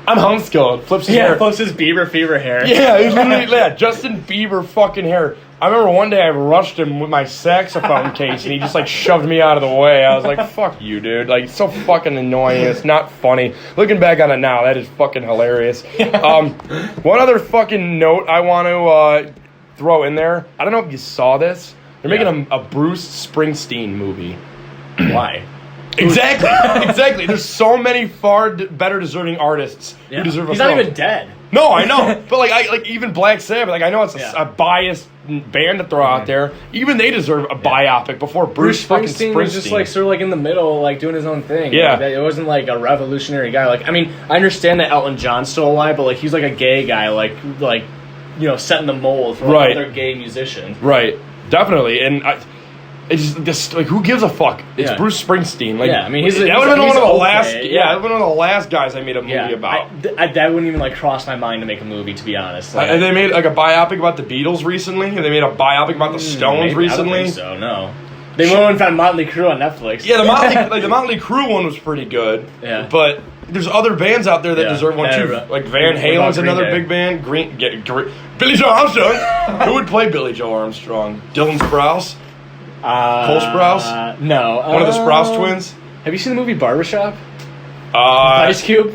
I'm homeschooled. Flips his Yeah, hair. plus his Bieber fever hair. Yeah, it was literally Justin Bieber fucking hair. I remember one day I rushed him with my saxophone case and he just like shoved me out of the way. I was like, "Fuck you, dude." Like, it's so fucking annoying. It's not funny. Looking back on it now, that is fucking hilarious. One other fucking note I want to throw in there. I don't know if you saw this. They're making a Bruce Springsteen movie. Why? Exactly. There's so many far better deserving artists who deserve a He's film. not even dead. No, I know, but like even Black Sabbath, like I know it's a biased band to throw out there. Even they deserve a biopic before Bruce fucking Springsteen was just like sort of like in the middle, like doing his own thing. Yeah. Like, it wasn't like a revolutionary guy. Like, I mean, I understand that Elton John's still alive, but like he's like a gay guy, like setting the mold for like, another gay musician. Right, definitely, and it's just like, who gives a fuck? It's Bruce Springsteen. Like, I mean, that would have been one of the last. Okay. Yeah, that would have been one of the last guys I made a movie about. That wouldn't even like cross my mind to make a movie, to be honest. Like, they made like a biopic about the Beatles recently. They made a biopic about the Stones recently. I don't think so. No, they went and found Motley Crue on Netflix. Yeah, the Motley Crue one was pretty good. Yeah, but there's other bands out there that deserve one too. Like Van Halen's another big band. Billy Joe Armstrong. Who would play Billy Joe Armstrong? Dylan Sprouse. Cole Sprouse? No. One of the Sprouse twins? Have you seen the movie Barbershop? Ice Cube?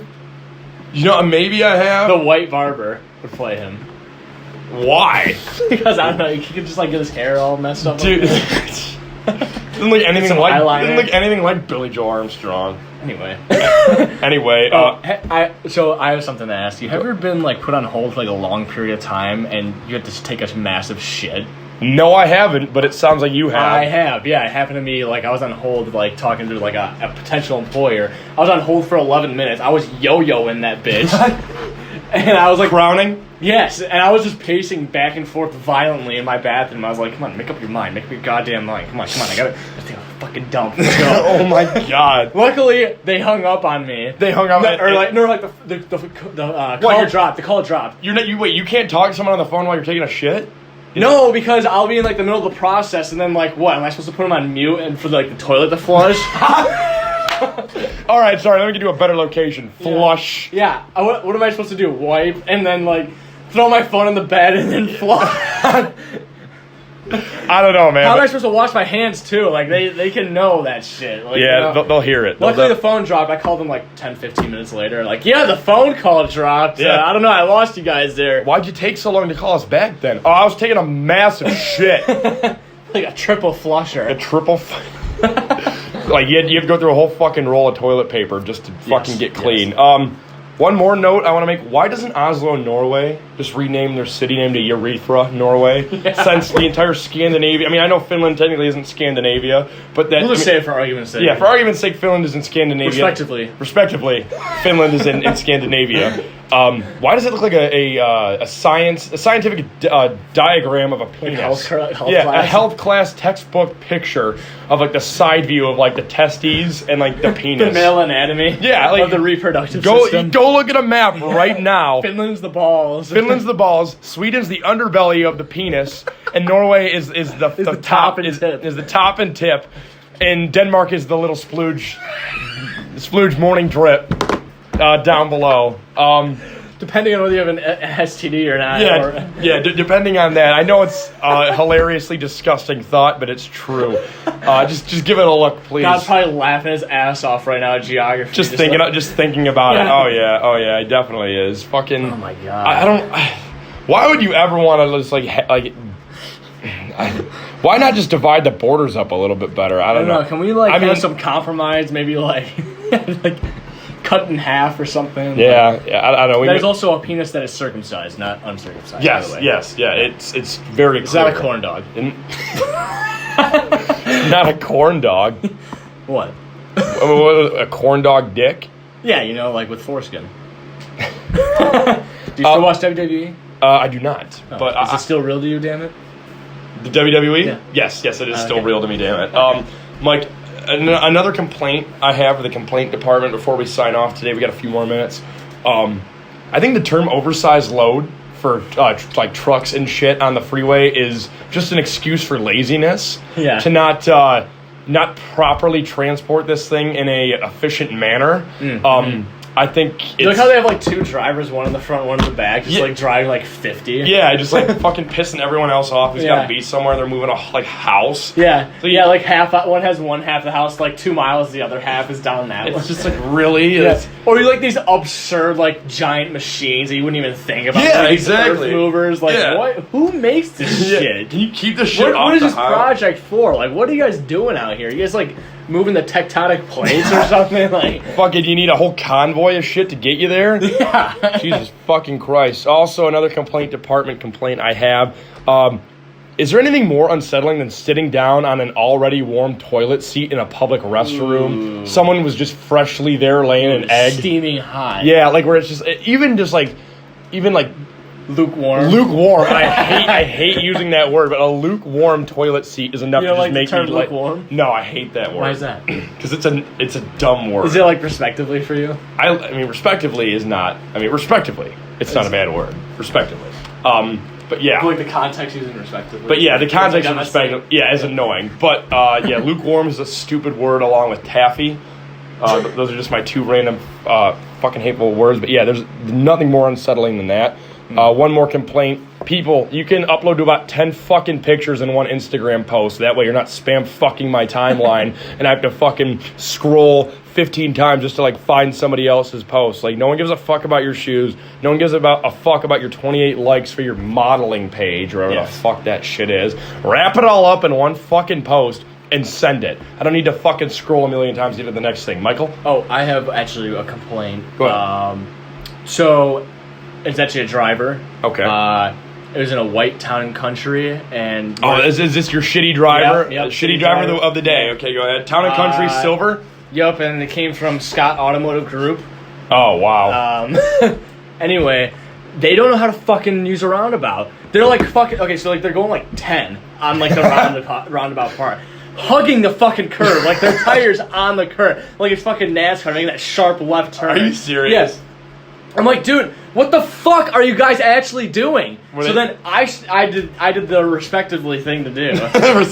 You know, maybe I have. The White Barber would play him. Why? Because, I don't know, he could just like get his hair all messed up. Dude. Didn't look anything like Billy Joe Armstrong. Anyway. So I have something to ask you. Have you ever been like put on hold for like a long period of time and you had to take a massive shit? No, I haven't, but it sounds like you have. I have, yeah. It happened to me, like, I was on hold, like, talking to, like, a potential employer. I was on hold for 11 minutes. I was yo-yoing that bitch. And I was, like... Crowning? Yes, and I was just pacing back and forth violently in my bathroom. I was like, come on, make up your mind. Make up your goddamn mind. Come on, I gotta take a fucking dump. Let's go. Oh, my God. Luckily, they hung up on me. They hung up the call dropped. The call dropped. You can't talk to someone on the phone while you're taking a shit? No, because I'll be in, like, the middle of the process, and then, like, what? Am I supposed to put them on mute and for, like, the toilet to flush? All right, sorry, let me get you a better location. Flush. Yeah. What am I supposed to do? Wipe and then, like, throw my phone in the bed and then flush? I don't know, man. How am I supposed to wash my hands, too? Like, they can know that shit. Like, yeah, you know? they'll hear it. Luckily, the phone dropped. I called them, like, 10, 15 minutes later. Like, yeah, the phone call dropped. Yeah. I don't know. I lost you guys there. Why'd you take so long to call us back, then? Oh, I was taking a massive shit. Like a triple flusher. A triple... Like, you have to go through a whole fucking roll of toilet paper just to fucking get clean. Yes. One more note I want to make. Why doesn't Oslo, Norway just rename their city name to Urethra, Norway? Yeah. Since the entire Scandinavia... I mean, I know Finland technically isn't Scandinavia, but that... We'll just say it for argument's sake. Yeah, for argument's sake, Finland is in Scandinavia. Respectively, Finland is in Scandinavia. Why does it look like a scientific diagram of a penis? A health class textbook picture of like the side view of like the testes and like the penis. The male anatomy. Yeah, like of the reproductive system. Go look at a map right now. Finland's the balls. Finland's the balls. Sweden's the underbelly of the penis, and Norway is the top and tip. Is the top and tip, and Denmark is the little splooge morning drip down below. Depending on whether you have an STD or not. Depending on that. I know it's a hilariously disgusting thought, but it's true. Just give it a look, please. God's probably laughing his ass off right now at geography. Just thinking about it. Oh yeah, it definitely is. Fucking. Oh my God. I don't. Why would you ever want to just why not just divide the borders up a little bit better? I don't know. Can we have some compromise? Maybe like cut in half or something. Yeah, I don't know. There's also a penis that is circumcised, not uncircumcised. Yes, by the way. yes. It's very clear. It's not a corn dog. Not a corn dog. What? A corn dog dick? Yeah, like with foreskin. Do you still watch WWE? I do not. Oh, but is it still real to you, damn it? The WWE? Yeah. Yes, it is still real to me, damn it. Mike, another complaint I have with the complaint department before we sign off today, we got a few more minutes. I think the term oversized load for like trucks and shit on the freeway is just an excuse for laziness. Yeah. To not properly transport this thing in a efficient manner. Mm-hmm. I think it's... Look how they have, like, two drivers, one in the front, one in the back, just, like, driving, like, 50. Yeah, just, like, fucking pissing everyone else off who's got to be somewhere. They're moving a, like, house. Yeah. So, yeah, like, one has one half of the house, like, 2 miles, the other half is down that one. It's just, like, really? Yeah. Or you like these absurd, like, giant machines that you wouldn't even think about. Yeah, like, exactly. Earth movers. Like, what? Who makes this shit? Can you keep this shit off What is the this highway? project for? Like, what are you guys doing out here? You guys, like, moving the tectonic plates or something? Like, fucking, you need a whole convoy of shit to get you there? Yeah. Jesus fucking Christ. Also, another complaint I have. Is there anything more unsettling than sitting down on an already warm toilet seat in a public restroom? Ooh. Someone was just freshly there laying an egg. Steaming hot. Yeah, like where it's just, even lukewarm. Lukewarm. I hate using that word, but a lukewarm toilet seat is enough to just like make the term me like lukewarm? No, I hate that word. Why is that? Because it's a dumb word. Is it like respectively for you? I mean, respectively is not. I mean, respectively, it's not a bad word. Respectively, but yeah. But like the context using respectively. But yeah, the context of like respectively, is annoying. But yeah, lukewarm is a stupid word along with taffy. Those are just my two random fucking hateful words. But yeah, there's nothing more unsettling than that. One more complaint. People, you can upload to about 10 fucking pictures in one Instagram post. That way you're not spam fucking my timeline and I have to fucking scroll 15 times just to like find somebody else's post. Like, no one gives a fuck about your shoes. No one gives a fuck about your 28 likes for your modeling page or whatever the fuck that shit is. Wrap it all up in one fucking post and send it. I don't need to fucking scroll a million times to get to the next thing. Michael? Oh, I have actually a complaint. Go ahead. So, it's actually a driver. Okay. It was in a white town and country, and is this your shitty driver? Yep, Shitty driver of the day. Okay, go ahead. Town and country, silver. Yup, and it came from Scott Automotive Group. Oh wow. Anyway, they don't know how to fucking use a roundabout. They're like fucking okay, so like they're going like 10 on like the roundabout part, hugging the fucking curb, like their tires on the curb, like it's fucking NASCAR making that sharp left turn. Are you serious? Yes. I'm like, dude, what the fuck are you guys actually doing? Then I did the respectively thing to do.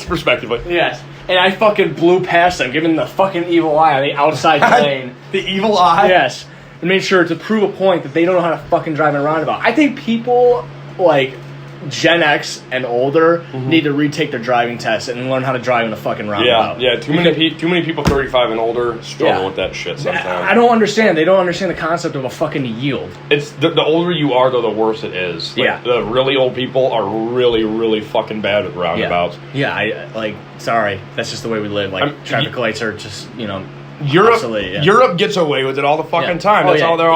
Respectively. Yes. And I fucking blew past them, giving the fucking evil eye on the outside lane. The evil eye? Yes. And made sure to prove a point that they don't know how to fucking drive in a roundabout. I think people like Gen X and older need to retake their driving test and learn how to drive in a fucking roundabout. Yeah. Too many people 35 and older struggle with that shit sometimes. I don't understand. They don't understand the concept of a fucking yield. It's the older you are, though, the worse it is. Like, the really old people are really, really fucking bad at roundabouts. Yeah. Sorry, that's just the way we live. Like traffic lights are just Europe gets away with it all the fucking time. That's all there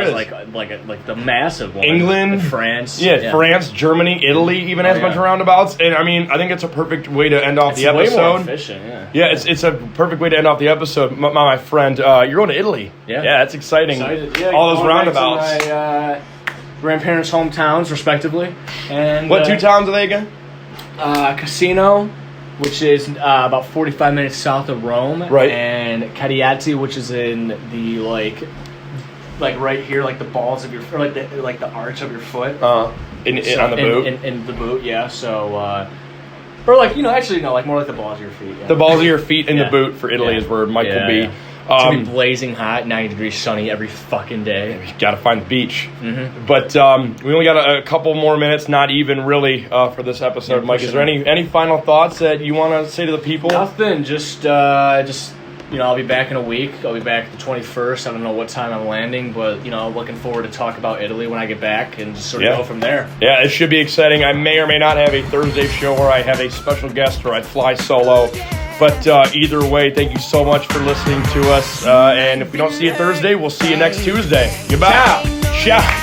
is. Like the massive one. England, France, France, Germany, Italy even has a bunch of roundabouts. And I mean, I think it's a perfect way to end off the episode. Way more efficient, it's a perfect way to end off the episode. My friend, you're going to Italy. Yeah, that's exciting. Yeah, all those roundabouts. Back to my grandparents' hometowns, respectively. And what 2 towns are they again? Cassino, which is about 45 minutes south of Rome, right? And Cadiati, which is in the like right here, like the balls of your, or like the arch of your foot. On the boot. In the boot, yeah. So, or like actually no, like more like the balls of your feet. Yeah. The balls of your feet in the boot for Italy is where Mike will be. Yeah. It's gonna be blazing hot, 90 degrees sunny every fucking day. You gotta find the beach. But we only got a couple more minutes, not even really, for this episode. Mike, is there any final thoughts that you want to say to the people? Nothing. Just I'll be back in a week. I'll be back the 21st. I don't know what time I'm landing, but looking forward to talk about Italy when I get back and just sort of go from there. Yeah, it should be exciting. I may or may not have a Thursday show where I have a special guest or I fly solo. But either way, thank you so much for listening to us. And if we don't see you Thursday, we'll see you next Tuesday. Goodbye. Ciao.